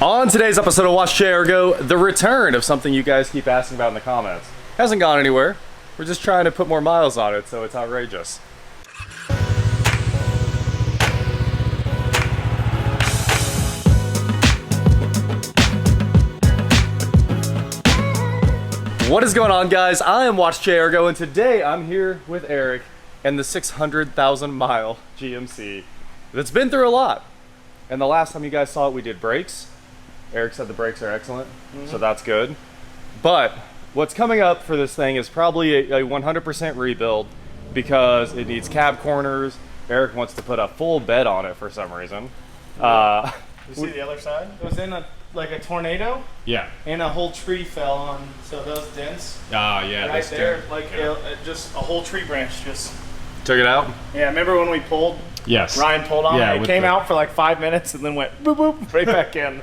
On today's episode of Watch Chair Go, the return of something you guys keep asking about in the comments. Hasn't gone anywhere. We're just trying to put more miles on it, so it's outrageous. What is going on, guys? I am Watch Chair Go, and today I'm here with Eric and the 600,000 mile GMC that's been through a lot. And the last time you guys saw it, we did brakes. Eric said the brakes are excellent, so that's good. But what's coming up for this thing is probably a 100% rebuild because it needs cab corners. Eric wants to put a full bed on it for some reason. You see the other side? It was in a tornado. Yeah. And a whole tree fell on. So those dents. Yeah. Right there, just a whole tree branch just took it out. Yeah. Remember when we pulled? Yes. Ryan pulled on it. It came out for like 5 minutes and then went boop boop right back in.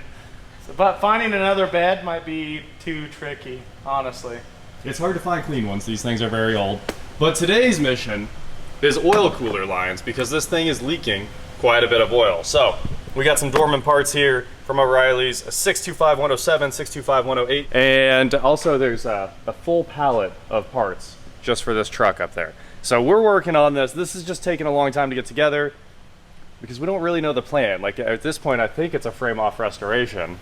But finding another bed might be too tricky, honestly. It's hard to find clean ones. These things are very old. But today's mission is oil cooler lines because this thing is leaking quite a bit of oil. So we got some dormant parts here from O'Reilly's, a 625-107, 625-108, and also there's a full pallet of parts just for this truck up there. So we're working on this. This is just taking a long time to get together because we don't really know the plan. Like at this point, I think it's a frame off restoration.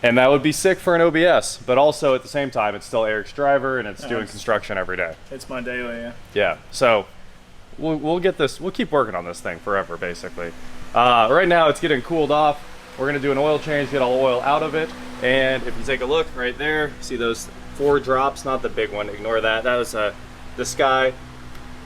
And that would be sick for an OBS, but also at the same time, it's still Eric's driver and it's doing construction every day. It's my daily, yeah. Yeah, so we'll get this, we'll keep working on this thing forever, basically. Right now, it's getting cooled off. We're gonna do an oil change, get all the oil out of it. And if you take a look right there, see those 4 drops, not the big one, ignore that. That was the sky.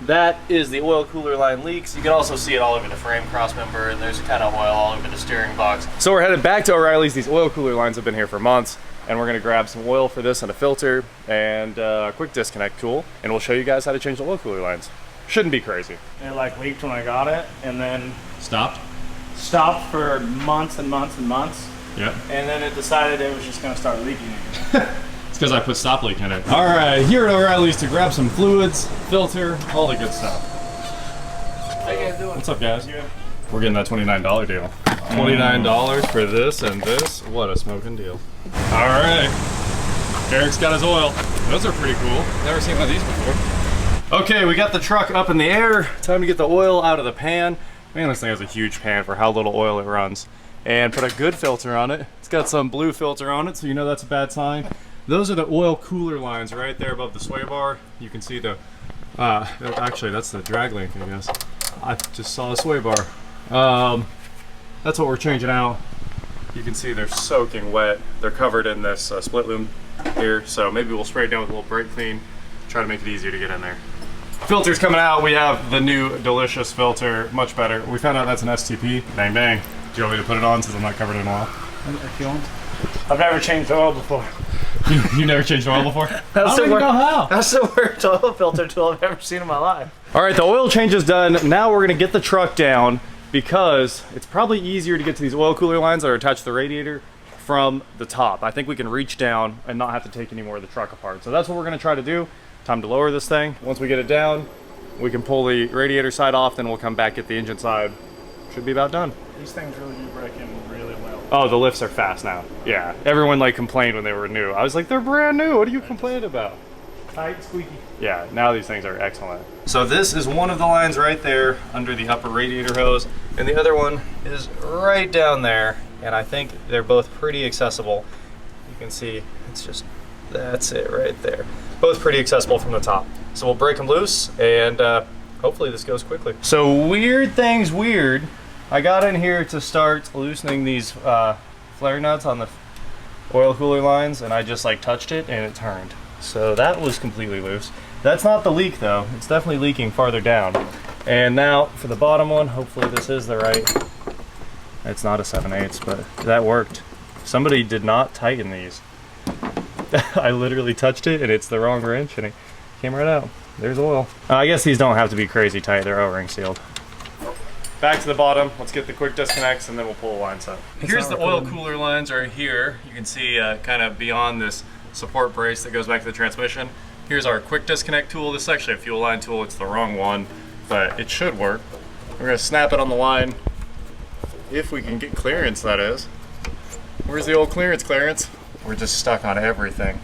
That is the oil cooler line leaks. You can also see it all over the frame cross member, and there's kind of oil all over the steering box. So we're headed back to O'Reilly's. These oil cooler lines have been here for months, and we're gonna grab some oil for this and a filter and a quick disconnect tool, and we'll show you guys how to change the oil cooler lines. Shouldn't be crazy. It like leaked when I got it, and then Stopped for months and months and months. Yep. And then it decided it was just gonna start leaking again. It's because I put stop leak in it. All right, here at O'Reilly's to grab some fluids, filter, all the good stuff. How you guys doing? What's up, guys? Yeah. We're getting that $29 deal. $29 for this and this. What a smoking deal. All right. Eric's got his oil. Those are pretty cool. Never seen one of these before. Okay, we got the truck up in the air. Time to get the oil out of the pan. Man, this thing has a huge pan for how little oil it runs. And put a good filter on it. It's got some blue filter on it, so you know that's a bad sign. Those are the oil cooler lines right there above the sway bar. You can see the, actually that's the drag link, I guess. I just saw the sway bar. That's what we're changing out. You can see they're soaking wet. They're covered in this split loom here, so maybe we'll spray it down with a little brake clean, try to make it easier to get in there. Filter's coming out. We have the new delicious filter, much better. We found out that's an STP. Bang bang. Do you want me to put it on since I'm not covered in oil? If you want. I've never changed oil before. You never changed oil before? I don't even know how. That's the worst oil filter tool I've ever seen in my life. All right, the oil change is done. Now we're gonna get the truck down because it's probably easier to get to these oil cooler lines that are attached to the radiator from the top. I think we can reach down and not have to take any more of the truck apart. So that's what we're gonna try to do. Time to lower this thing. Once we get it down, we can pull the radiator side off, then we'll come back, get the engine side. Should be about done. These things really do break in really well. Oh, the lifts are fast now. Yeah, everyone like complained when they were new. I was like, they're brand new. What are you complaining about? Tight, squeaky. Yeah, now these things are excellent. So this is one of the lines right there under the upper radiator hose, and the other one is right down there. And I think they're both pretty accessible. You can see it's just, that's it right there. Both pretty accessible from the top. So we'll break them loose and hopefully this goes quickly. So weird things weird. I got in here to start loosening these flare nuts on the oil cooler lines, and I just like touched it and it turned. So that was completely loose. That's not the leak though. It's definitely leaking farther down. And now for the bottom one, hopefully this is the right. It's not a 7/8, but that worked. Somebody did not tighten these. I literally touched it and it's the wrong wrench and it came right out. There's oil. I guess these don't have to be crazy tight. They're O-ring sealed. Back to the bottom. Let's get the quick disconnects and then we'll pull the lines up. Here's the oil cooler lines right here. You can see kind of beyond this support brace that goes back to the transmission. Here's our quick disconnect tool. This is actually a fuel line tool. It's the wrong one, but it should work. We're gonna snap it on the line if we can get clearance, that is. Where's the old clearance, Clarence? We're just stuck on everything.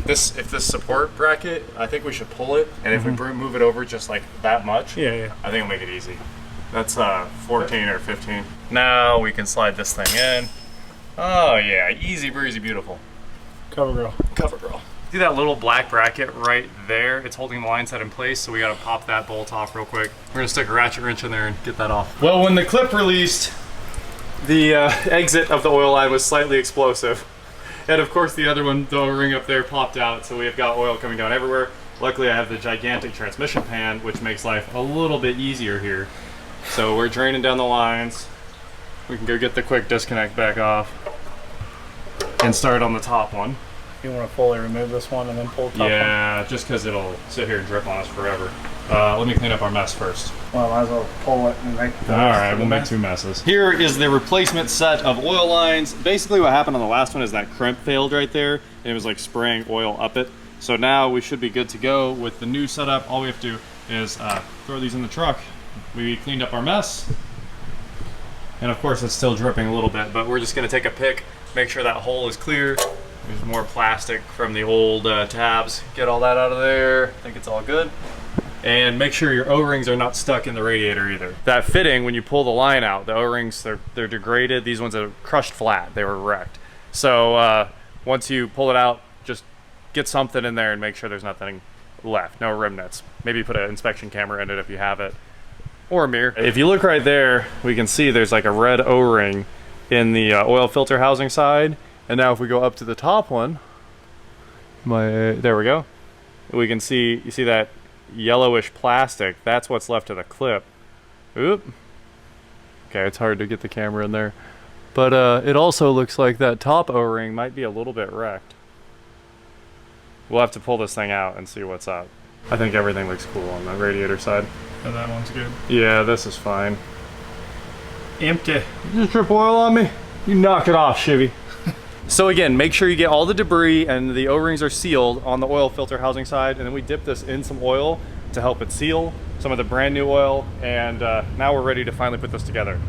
If this support bracket, I think we should pull it, and if we move it over just like that much, yeah. I think it'll make it easy. That's 14 or 15. Now we can slide this thing in. Oh yeah, easy breezy, beautiful. Cover girl. Cover girl. See that little black bracket right there? It's holding the line set in place, so we gotta pop that bolt off real quick. We're gonna stick a ratchet wrench in there and get that off. Well, when the clip released, the exit of the oil line was slightly explosive. And of course the other one, the O-ring up there, popped out, so we have got oil coming down everywhere. Luckily I have the gigantic transmission pan, which makes life a little bit easier here. So we're draining down the lines. We can go get the quick disconnect back off and start on the top one. You want to fully remove this one and then pull the top Yeah, just because it'll sit here and drip on us forever. Let me clean up our mess first. Well, I might as well pull it and make the Alright, we'll make two messes. Here is the replacement set of oil lines. Basically what happened on the last one is that crimp failed right there, and it was like spraying oil up it. So now we should be good to go with the new setup. All we have to do is throw these in the truck. We cleaned up our mess. And of course it's still dripping a little bit, but we're just gonna take a pick, make sure that hole is clear. There's more plastic from the old tabs. Get all that out of there. I think it's all good. And make sure your O-rings are not stuck in the radiator either. That fitting, when you pull the line out, the O-rings, they're degraded. These ones are crushed flat. They were wrecked. So once you pull it out, just get something in there and make sure there's nothing left. No remnants. Maybe put an inspection camera in it if you have it. Or a mirror. If you look right there, we can see there's like a red O-ring in the oil filter housing side. And now if we go up to the top one, there we go. We can see, you see that yellowish plastic? That's what's left of the clip. Oop. Okay, it's hard to get the camera in there. But it also looks like that top O-ring might be a little bit wrecked. We'll have to pull this thing out and see what's up. I think everything looks cool on the radiator side. Oh, that one's good. Yeah, this is fine. Empty. You just drip oil on me? You knock it off, Chevy. So again, make sure you get all the debris and the O-rings are sealed on the oil filter housing side, and then we dip this in some oil to help it seal, some of the brand new oil, and now we're ready to finally put this together.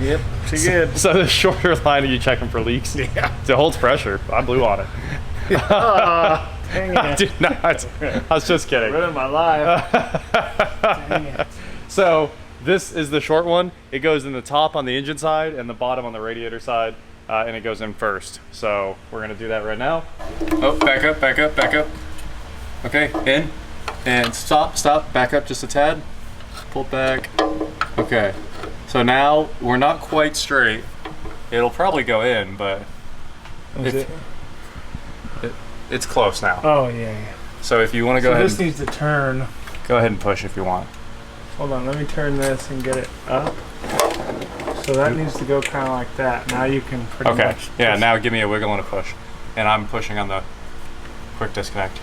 Yep, pretty good. So the shorter line, are you checking for leaks? Yeah. It holds pressure. I blew on it. Dang it. I did not. I was just kidding. Ruined my life. Dang it. So this is the short one. It goes in the top on the engine side and the bottom on the radiator side. And it goes in first. So we're gonna do that right now. Oh, back up, back up, back up. Okay, in, and stop, back up just a tad. Pull back. Okay, so now we're not quite straight. It'll probably go in, but it's close now. Oh, yeah. So if you wanna go ahead this needs to turn. Go ahead and push if you want. Hold on, let me turn this and get it up. So that needs to go kind of like that. Now you can pretty much. Yeah, now give me a wiggle and a push. And I'm pushing on the quick disconnect.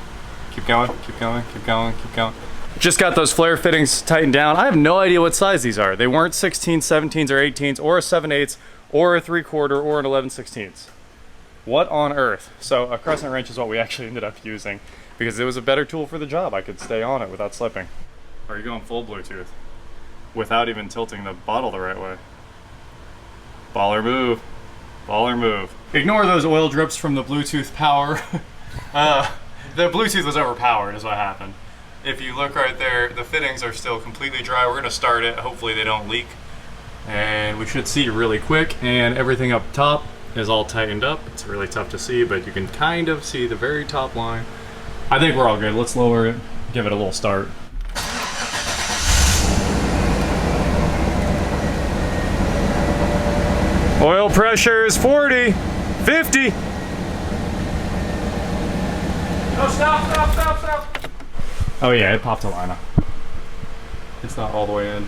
Keep going, keep going, keep going, keep going. Just got those flare fittings tightened down. I have no idea what size these are. They weren't 16s, 17s, or 18s, or a 7/8, or a 3/4, or an 11/16. What on earth? So a crescent wrench is what we actually ended up using because it was a better tool for the job. I could stay on it without slipping. Are you going full Bluetooth? Without even tilting the bottle the right way. Baller move. Baller move. Ignore those oil drips from the Bluetooth power. The Bluetooth was overpowered is what happened. If you look right there, the fittings are still completely dry. We're gonna start it. Hopefully they don't leak. And we should see really quick. And everything up top is all tightened up. It's really tough to see, but you can kind of see the very top line. I think we're all good. Let's lower it, give it a little start. Oil pressure is 40, 50. No, stop. Oh yeah, it popped a line up. It's not all the way in.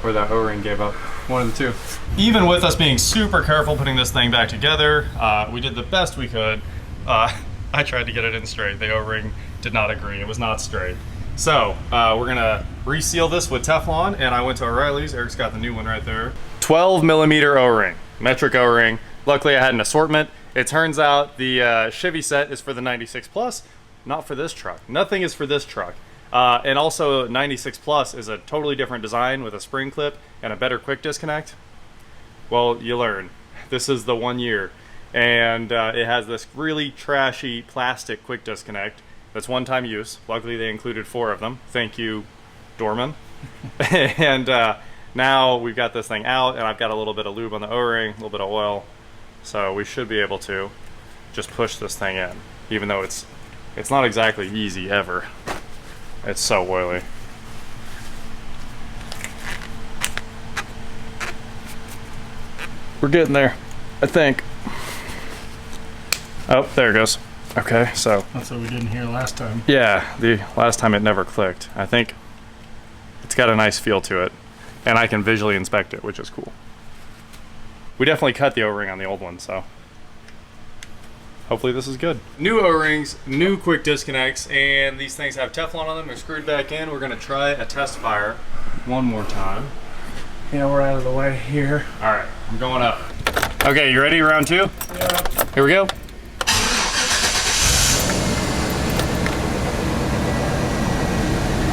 Or that O-ring gave up. One of the two. Even with us being super careful putting this thing back together, we did the best we could. I tried to get it in straight. The O-ring did not agree. It was not straight. So we're gonna reseal this with Teflon, and I went to O'Reilly's. Eric's got the new one right there. 12mm O-ring, metric O-ring. Luckily I had an assortment. It turns out the Chevy set is for the 96 Plus, not for this truck. Nothing is for this truck. And also 96 Plus is a totally different design with a spring clip and a better quick disconnect. Well, you learn. This is the 1 year. And it has this really trashy plastic quick disconnect that's one-time use. Luckily they included 4 of them. Thank you, Dorman. And now we've got this thing out, and I've got a little bit of lube on the O-ring, a little bit of oil. So we should be able to just push this thing in, even though it's not exactly easy ever. It's so oily. We're getting there, I think. Oh, there it goes. Okay, so. That's what we didn't hear last time. Yeah, the last time it never clicked. I think it's got a nice feel to it, and I can visually inspect it, which is cool. We definitely cut the O-ring on the old one, so hopefully this is good. New O-rings, new quick disconnects, and these things have Teflon on them. They're screwed back in. We're gonna try a test fire one more time. Yeah, we're out of the way here. All right, I'm going up. Okay, you ready? Round 2? Yeah. Here we go.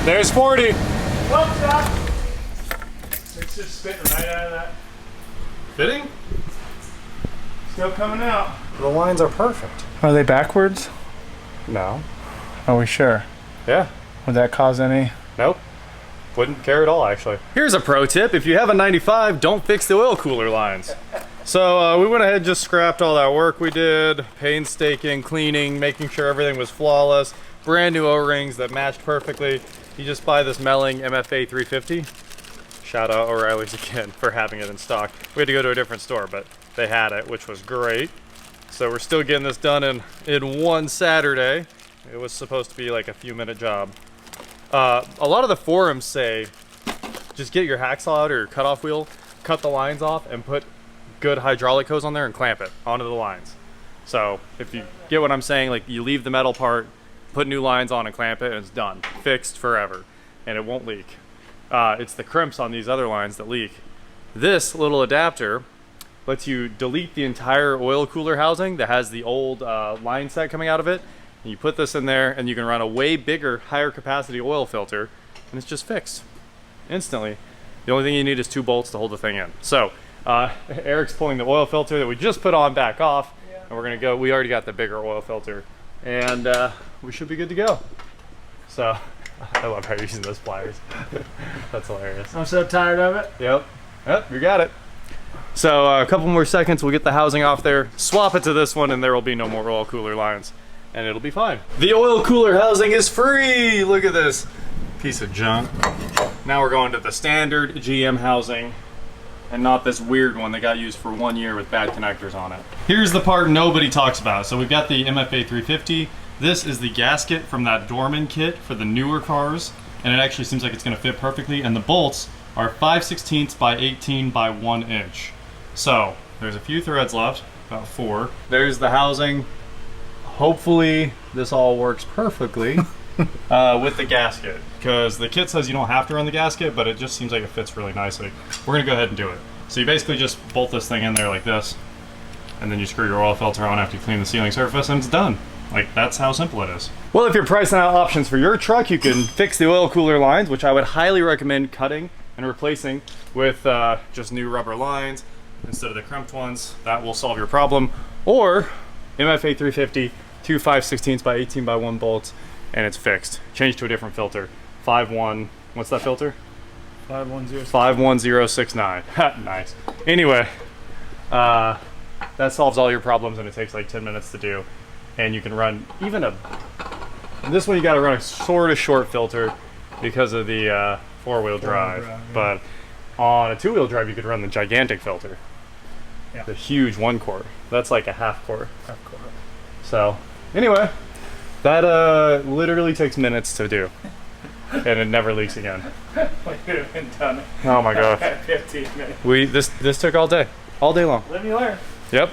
There's 40. Well, stop. It's just spitting right out of that. Fitting? Still coming out. The lines are perfect. Are they backwards? No. Are we sure? Yeah. Would that cause any? Nope. Wouldn't care at all, actually. Here's a pro tip. If you have a 95, don't fix the oil cooler lines. So we went ahead and just scrapped all that work we did. Painstaking, cleaning, making sure everything was flawless. Brand new O-rings that matched perfectly. You just buy this Melling MFA 350. Shout out O'Reilly's again for having it in stock. We had to go to a different store, but they had it, which was great. So we're still getting this done in one Saturday. It was supposed to be like a few minute job. A lot of the forums say, just get your hacksaw out or your cutoff wheel, cut the lines off, and put good hydraulic hose on there and clamp it onto the lines. So if you get what I'm saying, like you leave the metal part, put new lines on and clamp it, and it's done. Fixed forever, and it won't leak. It's the crimps on these other lines that leak. This little adapter lets you delete the entire oil cooler housing that has the old line set coming out of it. And you put this in there and you can run a way bigger, higher capacity oil filter, and it's just fixed instantly. The only thing you need is 2 bolts to hold the thing in. So Eric's pulling the oil filter that we just put on back off, and we're gonna go. We already got the bigger oil filter, and we should be good to go. So I love how you're using those pliers. That's hilarious. I'm so tired of it. Yep, you got it. So a couple more seconds, we'll get the housing off there, swap it to this one, and there will be no more oil cooler lines, and it'll be fine. The oil cooler housing is free! Look at this piece of junk. Now we're going to the standard GM housing, and not this weird one that got used for 1 year with bad connectors on it. Here's the part nobody talks about. So we've got the MFA 350. This is the gasket from that Dorman kit for the newer cars, and it actually seems like it's gonna fit perfectly, and the bolts are 5/16 by 18 by 1 inch. So there's a few threads left, about 4. There's the housing. Hopefully this all works perfectly with the gasket, because the kit says you don't have to run the gasket, but it just seems like it fits really nicely. We're gonna go ahead and do it. So you basically just bolt this thing in there like this, and then you screw your oil filter on after you clean the sealing surface, and it's done. Like, that's how simple it is. Well, if you're pricing out options for your truck, you can fix the oil cooler lines, which I would highly recommend cutting and replacing with just new rubber lines instead of the crimped ones. That will solve your problem. Or MFA 350, 2 5/16 by 18 by 1 bolts, and it's fixed. Change to a different filter. 5.1, what's that filter? 51069. Nice. Anyway, that solves all your problems, and it takes like 10 minutes to do. And you can run even this one you got to run a sort of short filter because of the 4-wheel drive. Yeah. But on a 2-wheel drive, you could run the gigantic filter. Yeah. The huge 1 quart. That's like a half quart. So anyway, that literally takes minutes to do. And it never leaks again. We could have been done. Oh my gosh. 15 minutes. This took all day long. Let me learn. Yep.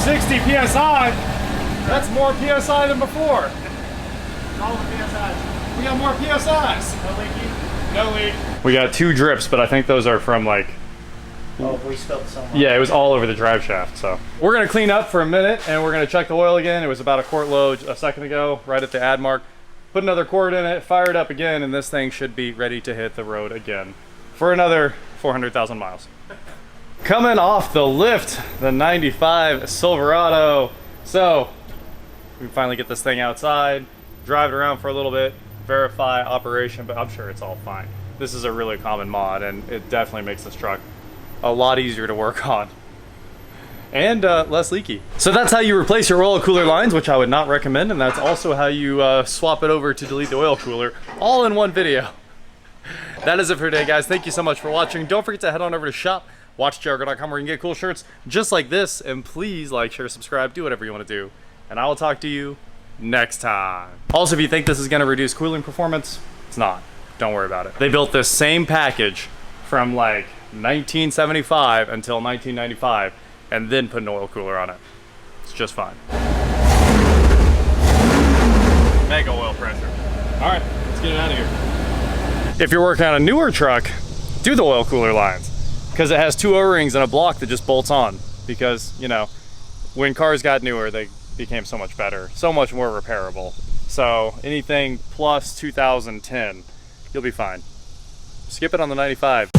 60 PSI? That's more PSI than before. All the PSIs. We got more PSIs. No leaking? No leak. We got 2 drips, but I think those are from like... Oh, we spilled some. Yeah, it was all over the drive shaft, so. We're gonna clean up for a minute, and we're gonna check the oil again. It was about a quart load a second ago, right at the add mark. put another cord in it, fire it up again, and this thing should be ready to hit the road again for another 400,000 miles. Coming off the lift, the 95 Silverado. So we finally get this thing outside, drive it around for a little bit, verify operation, but I'm sure it's all fine. This is a really common mod, and it definitely makes this truck a lot easier to work on and less leaky. So that's how you replace your oil cooler lines, which I would not recommend, and that's also how you swap it over to delete the oil cooler, all in one video. That is it for today, guys. Thank you so much for watching. Don't forget to head on over to shop.watchjargo.com where you can get cool shirts just like this, and please like, share, subscribe, do whatever you want to do, and I will talk to you next time. Also, if you think this is going to reduce cooling performance, it's not. Don't worry about it. They built this same package from like 1975 until 1995 and then put an oil cooler on it. It's just fine. Mega oil pressure. All right, let's get it out of here. If you're working on a newer truck, do the oil cooler lines, because it has 2 O-rings and a block that just bolts on, because, you know, when cars got newer, they became so much better, so much more repairable. So anything plus 2010, you'll be fine. Skip it on the 95.